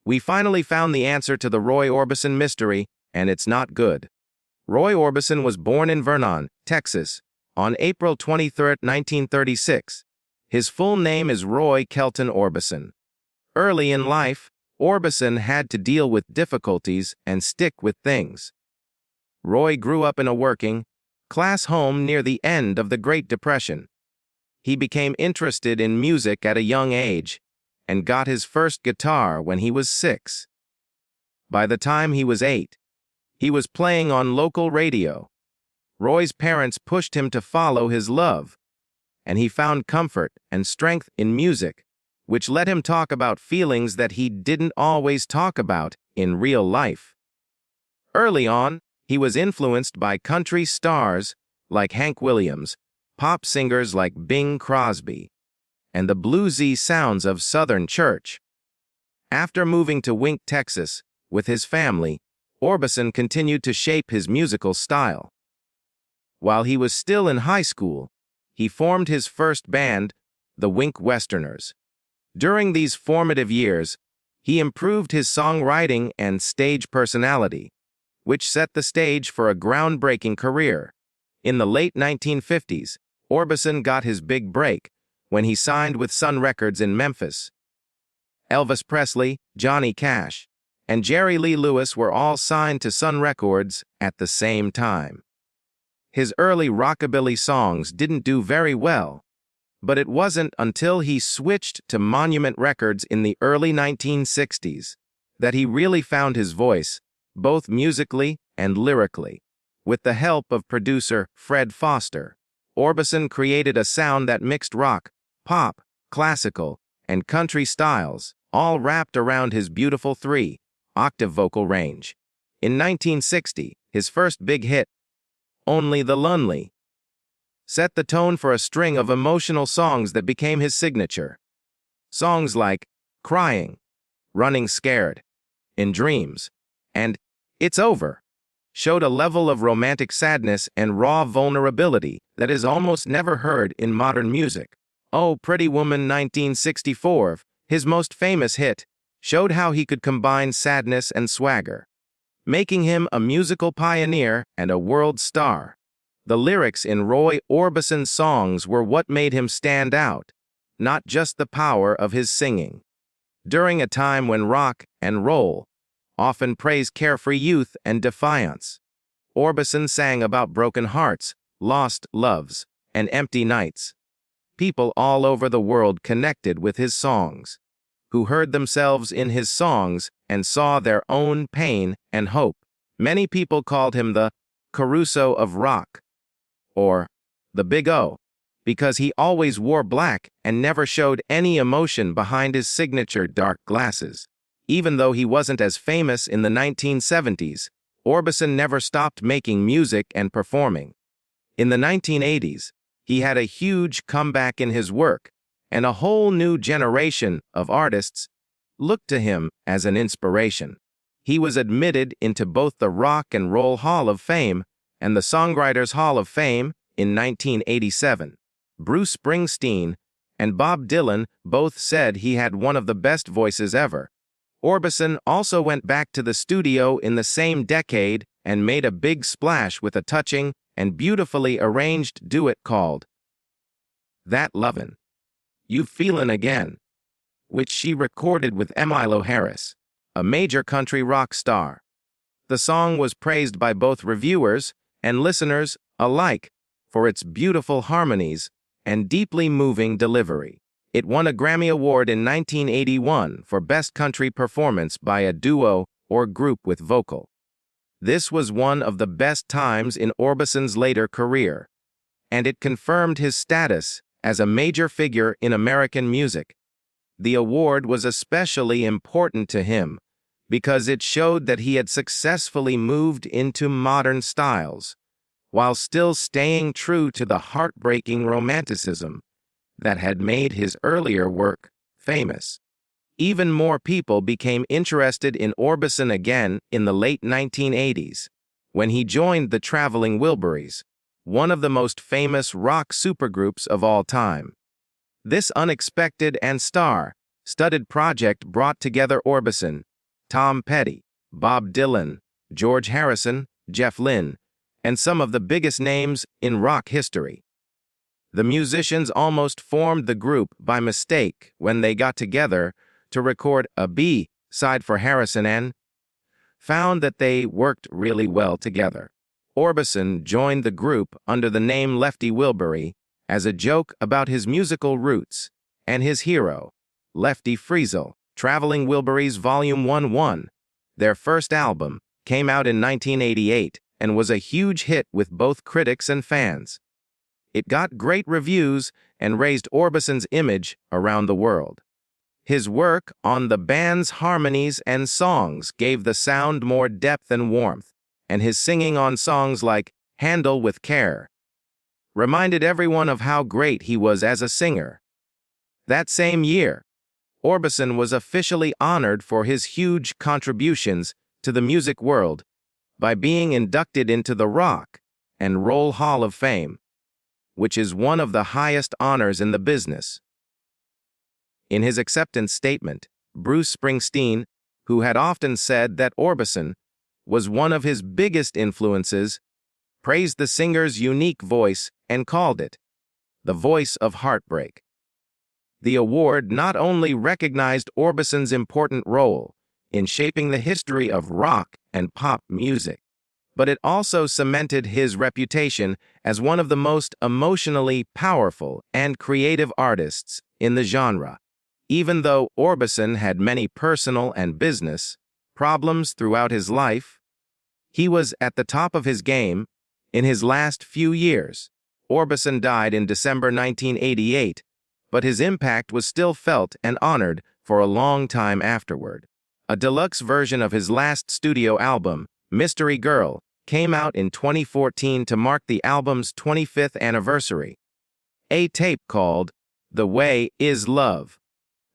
We finally found the answer to the Roy Orbison mystery, and it's not good. Roy Orbison was born in Vernon, Texas, on April 23, 1936. His full name is Roy Kelton Orbison. Early in life, Orbison had to deal with difficulties and stick with things. Roy grew up in a working-class home near the end of the Great Depression. He became interested in music at a young age and got his first guitar when he was 6. By the time he was 8, he was playing on local radio. Roy's parents pushed him to follow his love, and he found comfort and strength in music, which let him talk about feelings that he didn't always talk about in real life. Early on, he was influenced by country stars like Hank Williams, pop singers like Bing Crosby, and the bluesy sounds of Southern church. After moving to Wink, Texas, with his family, Orbison continued to shape his musical style. While he was still in high school, he formed his first band, the Wink Westerners. During these formative years, he improved his songwriting and stage personality, which set the stage for a groundbreaking career. In the late 1950s, Orbison got his big break when he signed with Sun Records in Memphis. Elvis Presley, Johnny Cash, and Jerry Lee Lewis were all signed to Sun Records at the same time. His early rockabilly songs didn't do very well, but it wasn't until he switched to Monument Records in the early 1960s that he really found his voice, both musically and lyrically. With the help of producer Fred Foster, Orbison created a sound that mixed rock, pop, classical, and country styles, all wrapped around his beautiful 3-octave vocal range. In 1960, his first big hit, Only the Lonely, set the tone for a string of emotional songs that became his signature. Songs like Crying, Running Scared, In Dreams, and It's Over showed a level of romantic sadness and raw vulnerability that is almost never heard in modern music. Oh, Pretty Woman 1964, his most famous hit, showed how he could combine sadness and swagger, making him a musical pioneer and a world star. The lyrics in Roy Orbison's songs were what made him stand out, not just the power of his singing. During a time when rock and roll often praised carefree youth and defiance, Orbison sang about broken hearts, lost loves, and empty nights. People all over the world connected with his songs, who heard themselves in his songs and saw their own pain and hope. Many people called him the Caruso of rock, or the Big O, because he always wore black and never showed any emotion behind his signature dark glasses. Even though he wasn't as famous in the 1970s, Orbison never stopped making music and performing. In the 1980s, he had a huge comeback in his work, and a whole new generation of artists looked to him as an inspiration. He was admitted into both the Rock and Roll Hall of Fame and the Songwriters Hall of Fame in 1987. Bruce Springsteen and Bob Dylan both said he had one of the best voices ever. Orbison also went back to the studio in the same decade and made a big splash with a touching and beautifully arranged duet called That Lovin' You Feelin' Again, which she recorded with Emmylou Harris, a major country rock star. The song was praised by both reviewers and listeners alike for its beautiful harmonies and deeply moving delivery. It won a Grammy Award in 1981 for Best Country Performance by a Duo or Group with Vocal. This was one of the best times in Orbison's later career, and it confirmed his status as a major figure in American music. The award was especially important to him because it showed that he had successfully moved into modern styles, while still staying true to the heartbreaking romanticism that had made his earlier work famous. Even more people became interested in Orbison again in the late 1980s, when he joined the Traveling Wilburys, one of the most famous rock supergroups of all time. This unexpected and star-studded project brought together Orbison, Tom Petty, Bob Dylan, George Harrison, Jeff Lynne, and some of the biggest names in rock history. The musicians almost formed the group by mistake when they got together to record a B-side for Harrison and found that they worked really well together. Orbison joined the group under the name Lefty Wilbury as a joke about his musical roots and his hero, Lefty Frizzell. Traveling Wilburys Volume 1-1, their first album, came out in 1988 and was a huge hit with both critics and fans. It got great reviews and raised Orbison's image around the world. His work on the band's harmonies and songs gave the sound more depth and warmth, and his singing on songs like Handle with Care reminded everyone of how great he was as a singer. That same year, Orbison was officially honored for his huge contributions to the music world by being inducted into the Rock and Roll Hall of Fame, which is one of the highest honors in the business. In his acceptance statement, Bruce Springsteen, who had often said that Orbison was one of his biggest influences, praised the singer's unique voice and called it the voice of heartbreak. The award not only recognized Orbison's important role in shaping the history of rock and pop music, but it also cemented his reputation as one of the most emotionally powerful and creative artists in the genre. Even though Orbison had many personal and business problems throughout his life, he was at the top of his game in his last few years. Orbison died in December 1988, but his impact was still felt and honored for a long time afterward. A deluxe version of his last studio album, Mystery Girl, came out in 2014 to mark the album's 25th anniversary. A tape called The Way Is Love,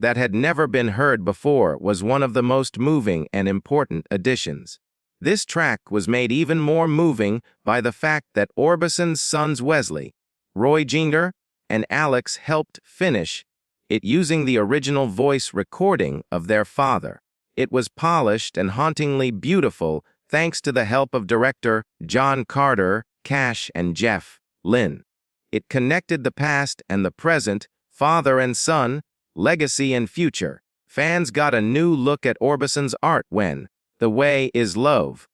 that had never been heard before, was one of the most moving and important additions. This track was made even more moving by the fact that Orbison's sons Wesley, Roy Jr., and Alex helped finish it using the original voice recording of their father. It was polished and hauntingly beautiful thanks to the help of director John Carter, Cash, and Jeff Lynne. It connected the past and the present, father and son, legacy and future. Fans got a new look at Orbison's art when The Way Is Love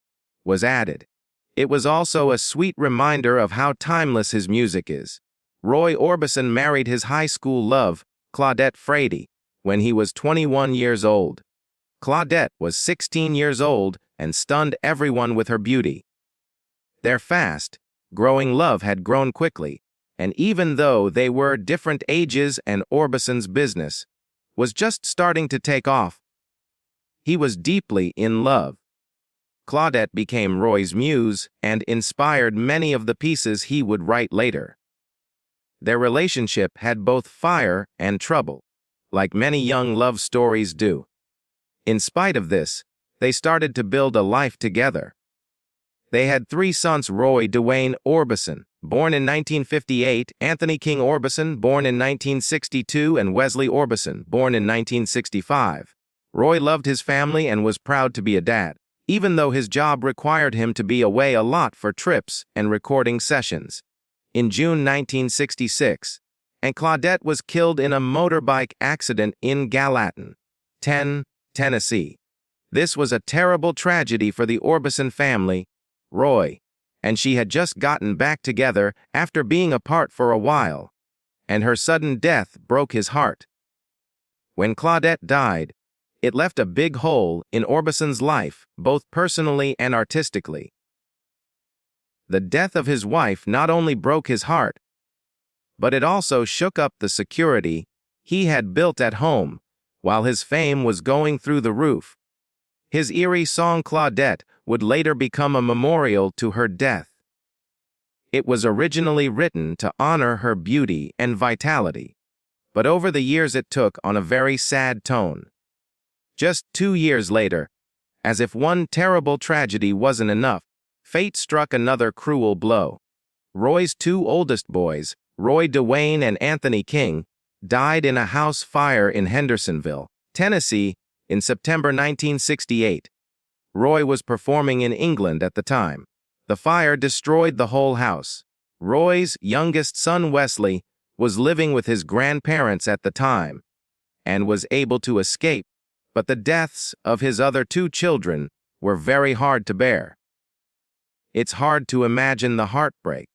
was added. It was also a sweet reminder of how timeless his music is. Roy Orbison married his high school love, Claudette Frady, when he was 21 years old. Claudette was 16 years old and stunned everyone with her beauty. Their fast, growing love had grown quickly, and even though they were different ages and Orbison's business was just starting to take off, he was deeply in love. Claudette became Roy's muse and inspired many of the pieces he would write later. Their relationship had both fire and trouble, like many young love stories do. In spite of this, they started to build a life together. They had 3 sons: Roy Dwayne Orbison, born in 1958, Anthony King Orbison, born in 1962, and Wesley Orbison, born in 1965. Roy loved his family and was proud to be a dad, even though his job required him to be away a lot for trips and recording sessions. In June 1966, and Claudette was killed in a motorbike accident in Gallatin, Tennessee. This was a terrible tragedy for the Orbison family, Roy, and she had just gotten back together after being apart for a while, and her sudden death broke his heart. When Claudette died, it left a big hole in Orbison's life, both personally and artistically. The death of his wife not only broke his heart, but it also shook up the security he had built at home while his fame was going through the roof. His eerie song Claudette would later become a memorial to her death. It was originally written to honor her beauty and vitality, but over the years it took on a very sad tone. Just 2 years later, as if one terrible tragedy wasn't enough, fate struck another cruel blow. Roy's 2 oldest boys, Roy Dwayne and Anthony King, died in a house fire in Hendersonville, Tennessee, In September 1968, Roy was performing in England at the time. The fire destroyed the whole house. Roy's youngest son, Wesley, was living with his grandparents at the time and was able to escape, but the deaths of his other two children were very hard to bear. It's hard to imagine the heartbreak.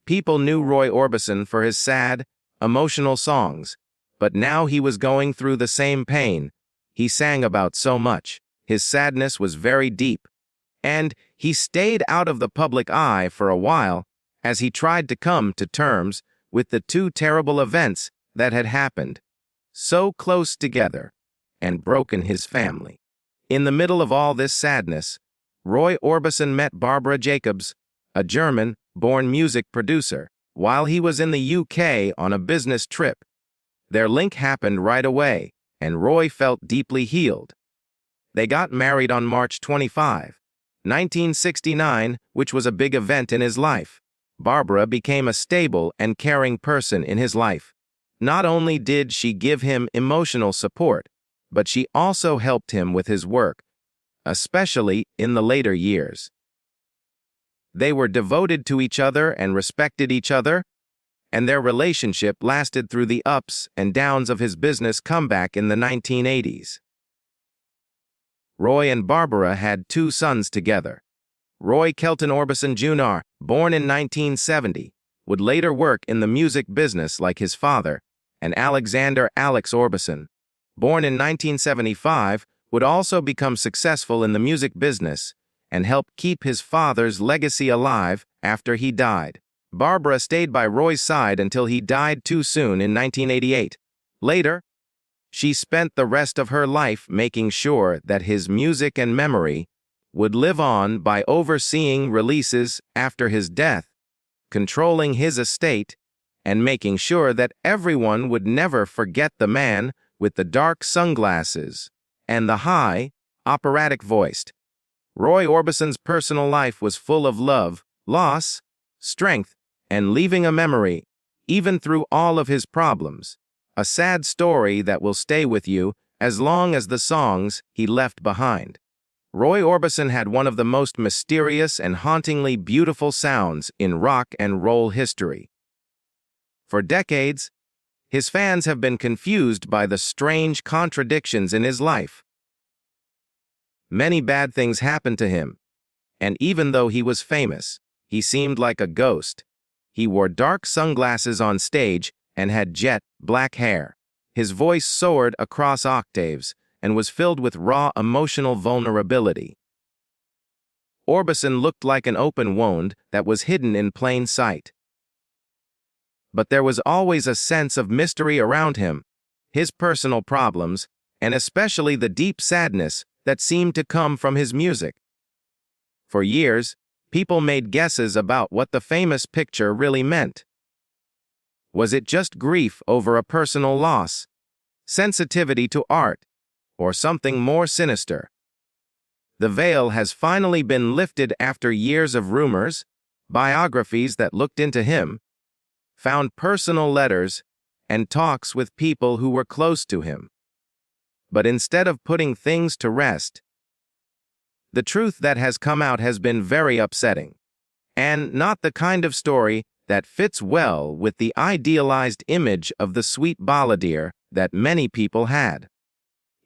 People knew Roy Orbison for his sad, emotional songs, but now he was going through the same pain he sang about so much. His sadness was very deep, and he stayed out of the public eye for a while as he tried to come to terms with the two terrible events that had happened so close together and broken his family. In the middle of all this sadness, Roy Orbison met Barbara Jacobs, a German-born music producer, while he was in the UK on a business trip. Their link happened right away, and Roy felt deeply healed. They got married on March 25, 1969, which was a big event in his life. Barbara became a stable and caring person in his life. Not only did she give him emotional support, but she also helped him with his work, especially in the later years. They were devoted to each other and respected each other, and their relationship lasted through the ups and downs of his business comeback in the 1980s. Roy and Barbara had two sons together. Roy Kelton Orbison Jr., born in 1970, would later work in the music business like his father, and Alexander Alex Orbison, born in 1975, would also become successful in the music business and help keep his father's legacy alive after he died. Barbara stayed by Roy's side until he died too soon in 1988. Later, she spent the rest of her life making sure that his music and memory would live on by overseeing releases after his death, controlling his estate, and making sure that everyone would never forget the man with the dark sunglasses and the high, operatic voice. Roy Orbison's personal life was full of love, loss, strength, and leaving a memory, even through all of his problems. A sad story that will stay with you as long as the songs he left behind. Roy Orbison had one of the most mysterious and hauntingly beautiful sounds in rock and roll history. For decades, his fans have been confused by the strange contradictions in his life. Many bad things happened to him, and even though he was famous, he seemed like a ghost. He wore dark sunglasses on stage and had jet black hair. His voice soared across octaves and was filled with raw emotional vulnerability. Orbison looked like an open wound that was hidden in plain sight. But there was always a sense of mystery around him, his personal problems, and especially the deep sadness that seemed to come from his music. For years, people made guesses about what the famous picture really meant. Was it just grief over a personal loss, sensitivity to art, or something more sinister? The veil has finally been lifted after years of rumors, biographies that looked into him, found personal letters, and talks with people who were close to him. But instead of putting things to rest, the truth that has come out has been very upsetting, and not the kind of story that fits well with the idealized image of the sweet balladeer that many people had.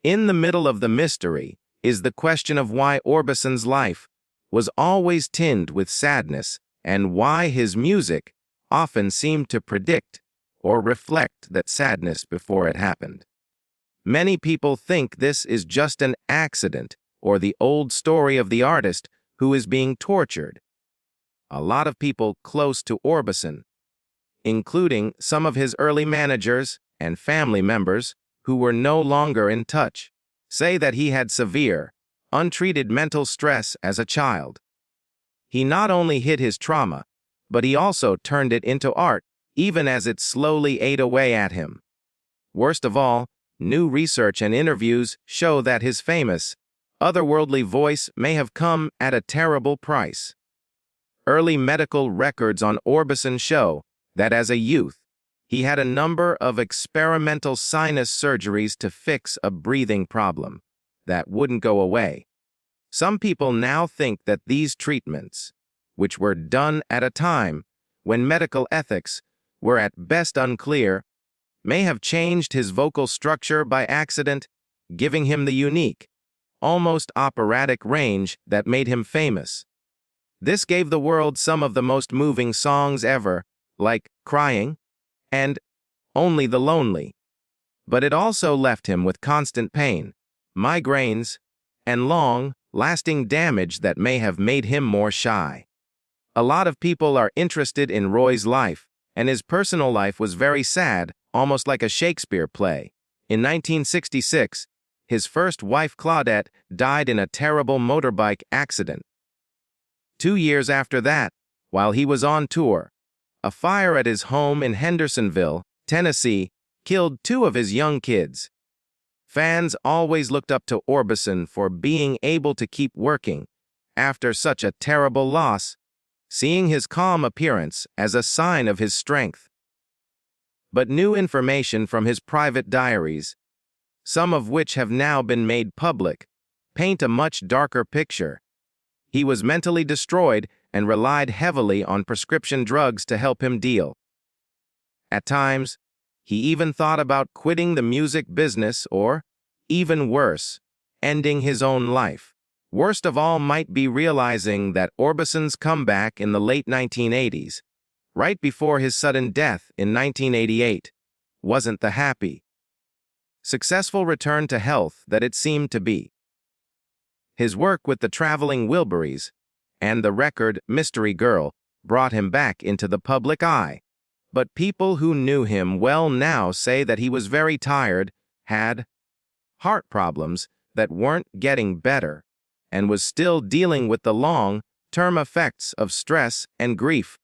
In the middle of the mystery is the question of why Orbison's life was always tinged with sadness and why his music often seemed to predict or reflect that sadness before it happened. Many people think this is just an accident or the old story of the artist who is being tortured. A lot of people close to Orbison, including some of his early managers and family members who were no longer in touch, say that he had severe, untreated mental stress as a child. He not only hid his trauma, but he also turned it into art, even as it slowly ate away at him. Worst of all, new research and interviews show that his famous, otherworldly voice may have come at a terrible price. Early medical records on Orbison show that as a youth, he had a number of experimental sinus surgeries to fix a breathing problem. that wouldn't go away. Some people now think that these treatments, which were done at a time when medical ethics were at best unclear, may have changed his vocal structure by accident, giving him the unique, almost operatic range that made him famous. This gave the world some of the most moving songs ever, like Crying and Only the Lonely. But it also left him with constant pain, migraines, and long-lasting damage that may have made him more shy. A lot of people are interested in Roy's life, and his personal life was very sad, almost like a Shakespeare play. In 1966, his first wife Claudette died in a terrible motorbike accident. 2 years after that, while he was on tour, a fire at his home in Hendersonville, Tennessee, killed 2 of his young kids. Fans always looked up to Orbison for being able to keep working after such a terrible loss, seeing his calm appearance as a sign of his strength. But new information from his private diaries, some of which have now been made public, paint a much darker picture. He was mentally destroyed and relied heavily on prescription drugs to help him deal. At times, he even thought about quitting the music business or, even worse, ending his own life. Worst of all might be realizing that Orbison's comeback in the late 1980s, right before his sudden death in 1988, wasn't the happy, successful return to health that it seemed to be. His work with the Traveling Wilburys and the record Mystery Girl brought him back into the public eye. But people who knew him well now say that he was very tired, had heart problems that weren't getting better, and was still dealing with the long-term effects of stress and grief.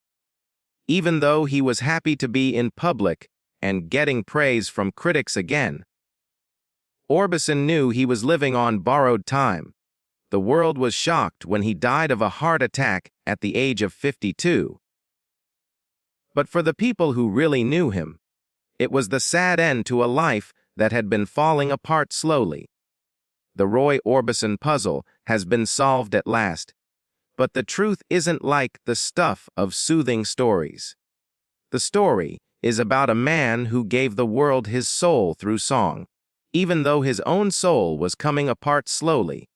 Even though he was happy to be in public and getting praise from critics again, Orbison knew he was living on borrowed time. The world was shocked when he died of a heart attack at the age of 52. But for the people who really knew him, it was the sad end to a life that had been falling apart slowly. The Roy Orbison puzzle has been solved at last, but the truth isn't like the stuff of soothing stories. The story is about a man who gave the world his soul through song, even though his own soul was coming apart slowly.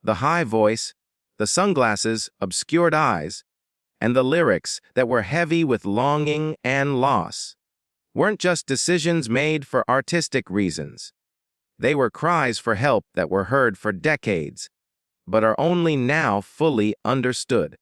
The high voice, the sunglasses, obscured eyes, and the lyrics that were heavy with longing and loss weren't just decisions made for artistic reasons. They were cries for help that were heard for decades, but are only now fully understood.